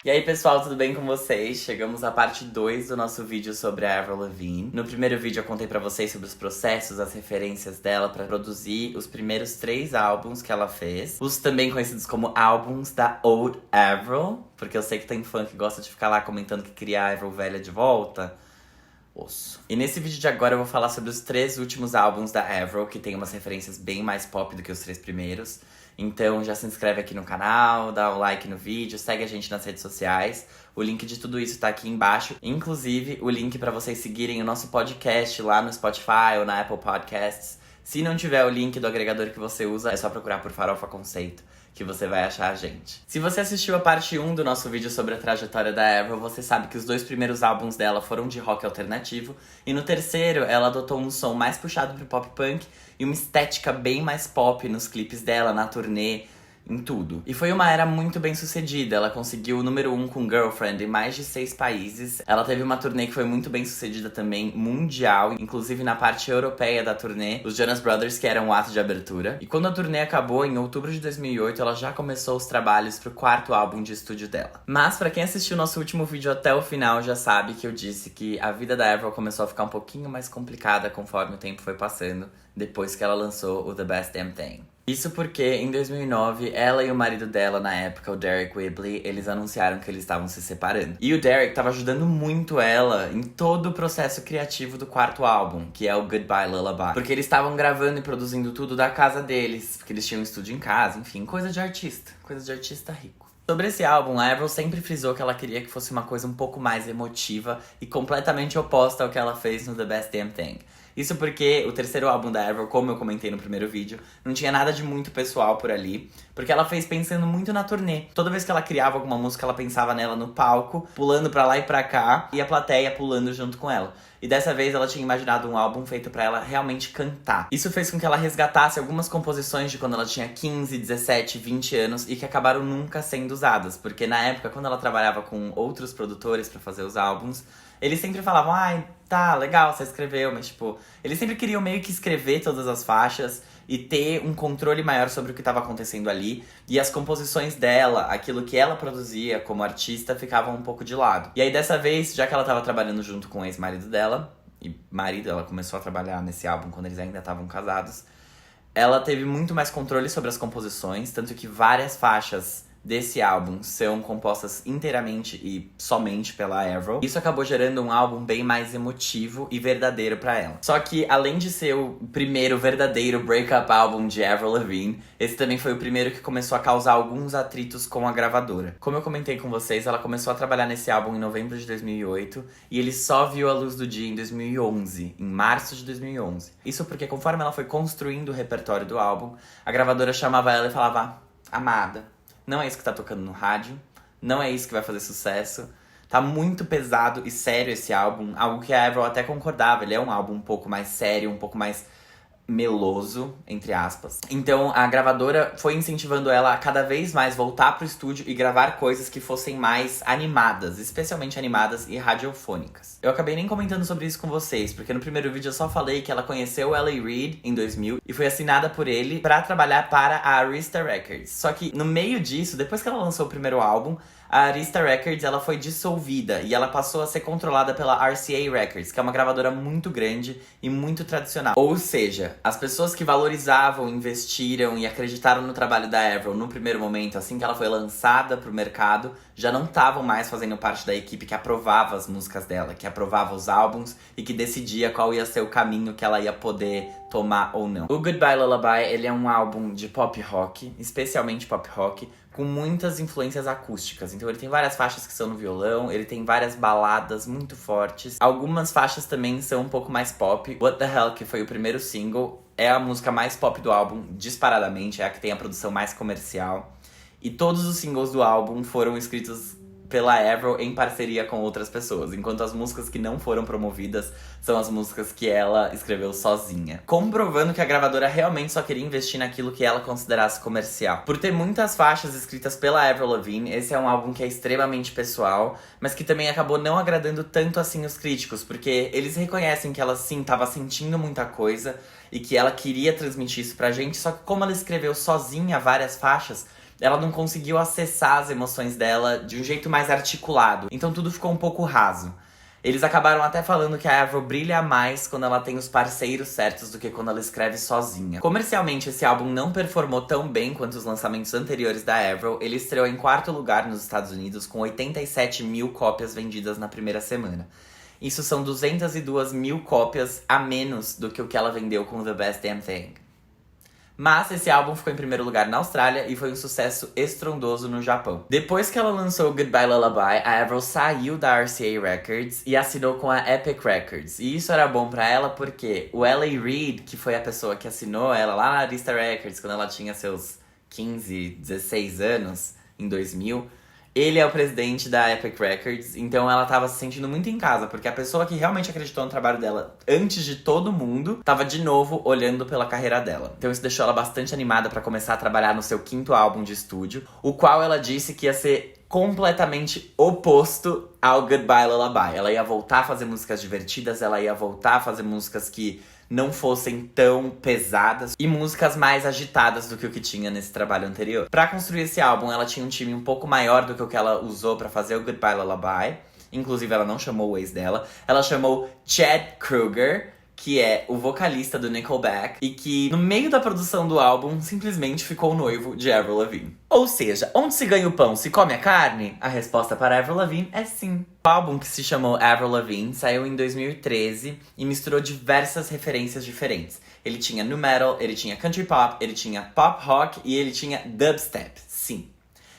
E aí, pessoal, tudo bem com vocês? Chegamos à parte 2 do nosso vídeo sobre a Avril Lavigne. No primeiro vídeo eu contei pra vocês sobre os processos, as referências dela pra produzir os primeiros 3 álbuns que ela fez. Os também conhecidos como álbuns da Old Avril, porque eu sei que tem fã que gosta de ficar lá comentando que queria a Avril velha de volta. Osso. E nesse vídeo de agora eu vou falar sobre os 3 últimos álbuns da Avril, que tem umas referências bem mais pop do que os 3 primeiros. Então já se inscreve aqui no canal, dá o like no vídeo, segue a gente nas redes sociais. O link de tudo isso tá aqui embaixo. Inclusive, o link pra vocês seguirem o nosso podcast lá no Spotify ou na Apple Podcasts. Se não tiver o link do agregador que você usa, é só procurar por Farofa Conceito, que você vai achar a gente. Se você assistiu a parte 1 do nosso vídeo sobre a trajetória da Avril, você sabe que os 2 primeiros álbuns dela foram de rock alternativo. E no terceiro, ela adotou um som mais puxado pro pop punk e uma estética bem mais pop nos clipes dela, na turnê, em tudo. E foi uma era muito bem sucedida. Ela conseguiu o número 1 com Girlfriend em mais de 6 países. Ela teve uma turnê que foi muito bem sucedida também, mundial. Inclusive na parte europeia da turnê, os Jonas Brothers, que eram o ato de abertura. E quando a turnê acabou, em outubro de 2008, ela já começou os trabalhos pro 4º álbum de estúdio dela. Mas pra quem assistiu nosso último vídeo até o final, já sabe que eu disse que a vida da Avril começou a ficar um pouquinho mais complicada conforme o tempo foi passando, depois que ela lançou o The Best Damn Thing. Isso porque, em 2009, ela e o marido dela, na época, o Derek Whibley, eles anunciaram que eles estavam se separando. E o Derek tava ajudando muito ela em todo o processo criativo do 4º álbum, que é o Goodbye Lullaby. Porque eles estavam gravando e produzindo tudo da casa deles, porque eles tinham um estúdio em casa, enfim, coisa de artista rico. Sobre esse álbum, a Avril sempre frisou que ela queria que fosse uma coisa um pouco mais emotiva e completamente oposta ao que ela fez no The Best Damn Thing. Isso porque o terceiro álbum da Avril, como eu comentei no primeiro vídeo, não tinha nada de muito pessoal por ali, porque ela fez pensando muito na turnê. Toda vez que ela criava alguma música, ela pensava nela no palco, pulando pra lá e pra cá, e a plateia pulando junto com ela. E dessa vez ela tinha imaginado um álbum feito pra ela realmente cantar. Isso fez com que ela resgatasse algumas composições de quando ela tinha 15, 17, 20 anos e que acabaram nunca sendo usadas. Porque na época, quando ela trabalhava com outros produtores pra fazer os álbuns, eles sempre falavam, ai, tá, legal, você escreveu, mas tipo, eles sempre queriam meio que escrever todas as faixas e ter um controle maior sobre o que estava acontecendo ali. E as composições dela, aquilo que ela produzia como artista, ficavam um pouco de lado. E aí dessa vez, já que ela tava trabalhando junto com o ex-marido dela, e marido, ela começou a trabalhar nesse álbum quando eles ainda estavam casados, ela teve muito mais controle sobre as composições, tanto que várias faixas desse álbum são compostas inteiramente e somente pela Avril. Isso acabou gerando um álbum bem mais emotivo e verdadeiro pra ela. Só que, além de ser o primeiro verdadeiro breakup álbum de Avril Lavigne, esse também foi o primeiro que começou a causar alguns atritos com a gravadora. Como eu comentei com vocês, ela começou a trabalhar nesse álbum em novembro de 2008 e ele só viu a luz do dia em 2011, em março de 2011. Isso porque, conforme ela foi construindo o repertório do álbum, a gravadora chamava ela e falava, amada, não é isso que tá tocando no rádio, não é isso que vai fazer sucesso. Tá muito pesado e sério esse álbum, algo que a Avril até concordava. Ele é um álbum um pouco mais sério, um pouco mais meloso, entre aspas. Então a gravadora foi incentivando ela a cada vez mais voltar pro estúdio e gravar coisas que fossem mais animadas, especialmente animadas e radiofônicas. Eu acabei nem comentando sobre isso com vocês, porque no primeiro vídeo eu só falei que ela conheceu o L.A. Reid em 2000 e foi assinada por ele pra trabalhar para a Arista Records. Só que no meio disso, depois que ela lançou o primeiro álbum, a Arista Records ela foi dissolvida e ela passou a ser controlada pela RCA Records, que é uma gravadora muito grande e muito tradicional. Ou seja, as pessoas que valorizavam, investiram e acreditaram no trabalho da Avril no primeiro momento, assim que ela foi lançada pro mercado, já não estavam mais fazendo parte da equipe que aprovava as músicas dela, que aprovava os álbuns e que decidia qual ia ser o caminho que ela ia poder tomar ou não. O Goodbye Lullaby, ele é um álbum de pop rock, especialmente pop rock, com muitas influências acústicas. Então ele tem várias faixas que são no violão, ele tem várias baladas muito fortes. Algumas faixas também são um pouco mais pop. What the Hell, que foi o primeiro single, é a música mais pop do álbum, disparadamente, é a que tem a produção mais comercial. E todos os singles do álbum foram escritos pela Avril em parceria com outras pessoas, enquanto as músicas que não foram promovidas são as músicas que ela escreveu sozinha. Comprovando que a gravadora realmente só queria investir naquilo que ela considerasse comercial. Por ter muitas faixas escritas pela Avril Lavigne, esse é um álbum que é extremamente pessoal, mas que também acabou não agradando tanto assim os críticos, porque eles reconhecem que ela sim estava sentindo muita coisa e que ela queria transmitir isso pra gente, só que como ela escreveu sozinha várias faixas, ela não conseguiu acessar as emoções dela de um jeito mais articulado. Então tudo ficou um pouco raso. Eles acabaram até falando que a Avril brilha mais quando ela tem os parceiros certos do que quando ela escreve sozinha. Comercialmente, esse álbum não performou tão bem quanto os lançamentos anteriores da Avril. Ele estreou em 4º lugar nos Estados Unidos, com 87 mil cópias vendidas na primeira semana. Isso são 202 mil cópias a menos do que o que ela vendeu com The Best Damn Thing. Mas esse álbum ficou em primeiro lugar na Austrália e foi um sucesso estrondoso no Japão. Depois que ela lançou Goodbye Lullaby, a Avril saiu da RCA Records e assinou com a Epic Records. E isso era bom pra ela porque o L.A. Reid, que foi a pessoa que assinou ela lá na Arista Records quando ela tinha seus 15, 16 anos, em 2000... Ele é o presidente da Epic Records, então ela tava se sentindo muito em casa, porque a pessoa que realmente acreditou no trabalho dela antes de todo mundo, tava de novo olhando pela carreira dela. Então isso deixou ela bastante animada pra começar a trabalhar no seu 5º álbum de estúdio, o qual ela disse que ia ser completamente oposto ao Goodbye Lullaby. Ela ia voltar a fazer músicas divertidas, ela ia voltar a fazer músicas que não fossem tão pesadas e músicas mais agitadas do que o que tinha nesse trabalho anterior. Pra construir esse álbum, ela tinha um time um pouco maior do que o que ela usou pra fazer o Goodbye Lullaby. Inclusive, ela não chamou o ex dela. Ela chamou Chad Kroeger, que é o vocalista do Nickelback, e que, no meio da produção do álbum, simplesmente ficou noivo de Avril Lavigne. Ou seja, onde se ganha o pão, se come a carne? A resposta para Avril Lavigne é sim. O álbum, que se chamou Avril Lavigne, saiu em 2013 e misturou diversas referências diferentes. Ele tinha nu metal, ele tinha country pop, ele tinha pop rock e ele tinha dubstep, sim.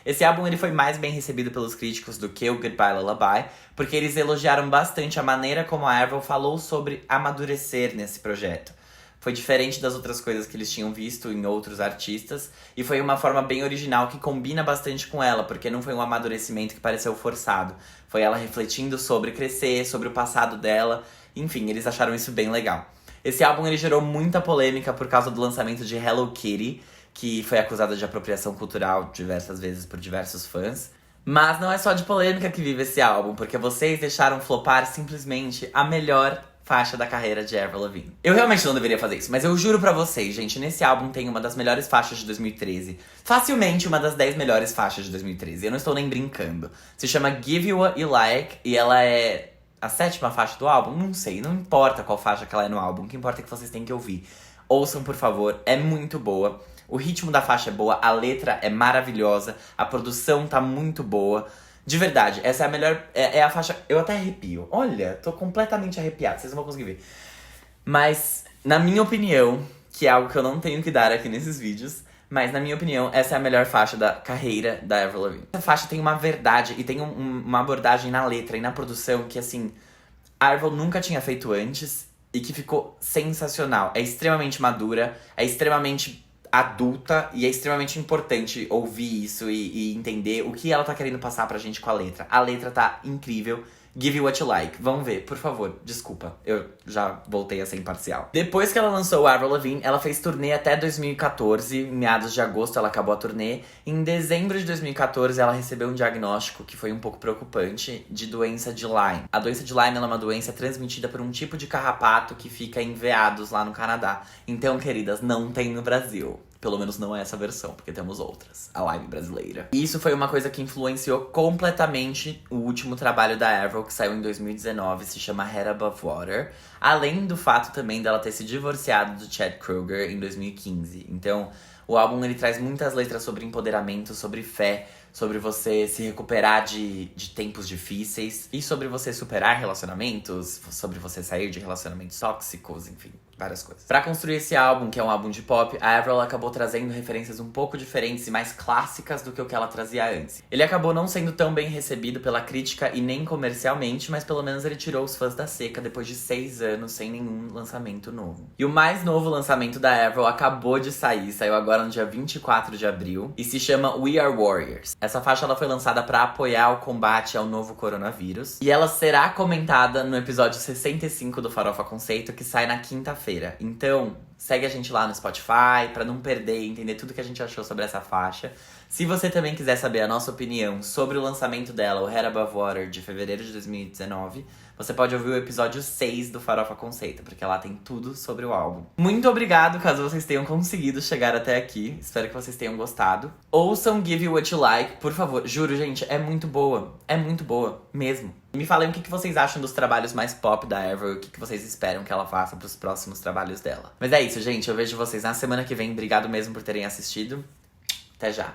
Esse álbum ele foi mais bem recebido pelos críticos do que o Goodbye Lullaby, porque eles elogiaram bastante a maneira como a Avril falou sobre amadurecer nesse projeto. Foi diferente das outras coisas que eles tinham visto em outros artistas, e foi uma forma bem original que combina bastante com ela, porque não foi um amadurecimento que pareceu forçado. Foi ela refletindo sobre crescer, sobre o passado dela, enfim, eles acharam isso bem legal. Esse álbum ele gerou muita polêmica por causa do lançamento de Hello Kitty, que foi acusada de apropriação cultural diversas vezes por diversos fãs. Mas não é só de polêmica que vive esse álbum, porque vocês deixaram flopar simplesmente a melhor faixa da carreira de Avril Lavigne. Eu realmente não deveria fazer isso, mas eu juro pra vocês, gente, nesse álbum tem uma das melhores faixas de 2013. Facilmente uma das 10 melhores faixas de 2013. Eu não estou nem brincando. Se chama Give You What You Like, e ela é a 7ª faixa do álbum? Não sei, não importa qual faixa que ela é no álbum, o que importa é que vocês têm que ouvir. Ouçam, por favor, é muito boa. O ritmo da faixa é boa, a letra é maravilhosa, a produção tá muito boa. De verdade, essa é a melhor... É a faixa... Eu até arrepio. Olha, tô completamente arrepiado, vocês não vão conseguir ver. Mas, na minha opinião, que é algo que eu não tenho que dar aqui nesses vídeos, mas na minha opinião, essa é a melhor faixa da carreira da Avril Lavigne. Essa faixa tem uma verdade e tem uma abordagem na letra e na produção que, assim, a Avril nunca tinha feito antes e que ficou sensacional. É extremamente madura, é extremamente adulta e é extremamente importante ouvir isso e entender o que ela tá querendo passar pra gente com a letra. A letra tá incrível. Give You What You Like. Vamos ver, por favor. Desculpa, eu já voltei a ser imparcial. Depois que ela lançou o Avril Lavigne, ela fez turnê até 2014. Em meados de agosto ela acabou a turnê. Em dezembro de 2014 ela recebeu um diagnóstico que foi um pouco preocupante de doença de Lyme. A doença de Lyme ela é uma doença transmitida por um tipo de carrapato que fica em veados lá no Canadá. Então, queridas, não tem no Brasil. Pelo menos não é essa versão, porque temos outras. A Lyme brasileira. E isso foi uma coisa que influenciou completamente o último trabalho da Avril, que saiu em 2019, se chama Head Above Water. Além do fato também dela ter se divorciado do Chad Kroeger em 2015. Então, o álbum ele traz muitas letras sobre empoderamento, sobre fé, sobre você se recuperar de tempos difíceis e sobre você superar relacionamentos, sobre você sair de relacionamentos tóxicos, enfim, várias coisas. Pra construir esse álbum, que é um álbum de pop, a Avril acabou trazendo referências um pouco diferentes e mais clássicas do que o que ela trazia antes. Ele acabou não sendo tão bem recebido pela crítica e nem comercialmente, mas pelo menos ele tirou os fãs da seca depois de 6 anos sem nenhum lançamento novo. E o mais novo lançamento da Avril acabou de sair, saiu agora no dia 24 de abril, e se chama We Are Warriors. Essa faixa ela foi lançada para apoiar o combate ao novo coronavírus. E ela será comentada no episódio 65 do Farofa Conceito, que sai na quinta-feira. Então, segue a gente lá no Spotify pra não perder e entender tudo que a gente achou sobre essa faixa. Se você também quiser saber a nossa opinião sobre o lançamento dela, o Head Above Water, de fevereiro de 2019, você pode ouvir o episódio 6 do Farofa Conceito, porque lá tem tudo sobre o álbum. Muito obrigado, caso vocês tenham conseguido chegar até aqui. Espero que vocês tenham gostado. Ouçam Give You What You Like, por favor. Juro, gente, é muito boa. É muito boa, mesmo. Me falem o que vocês acham dos trabalhos mais pop da Avril e o que vocês esperam que ela faça pros próximos trabalhos dela. Mas é isso, gente. Eu vejo vocês na semana que vem. Obrigado mesmo por terem assistido. Até já.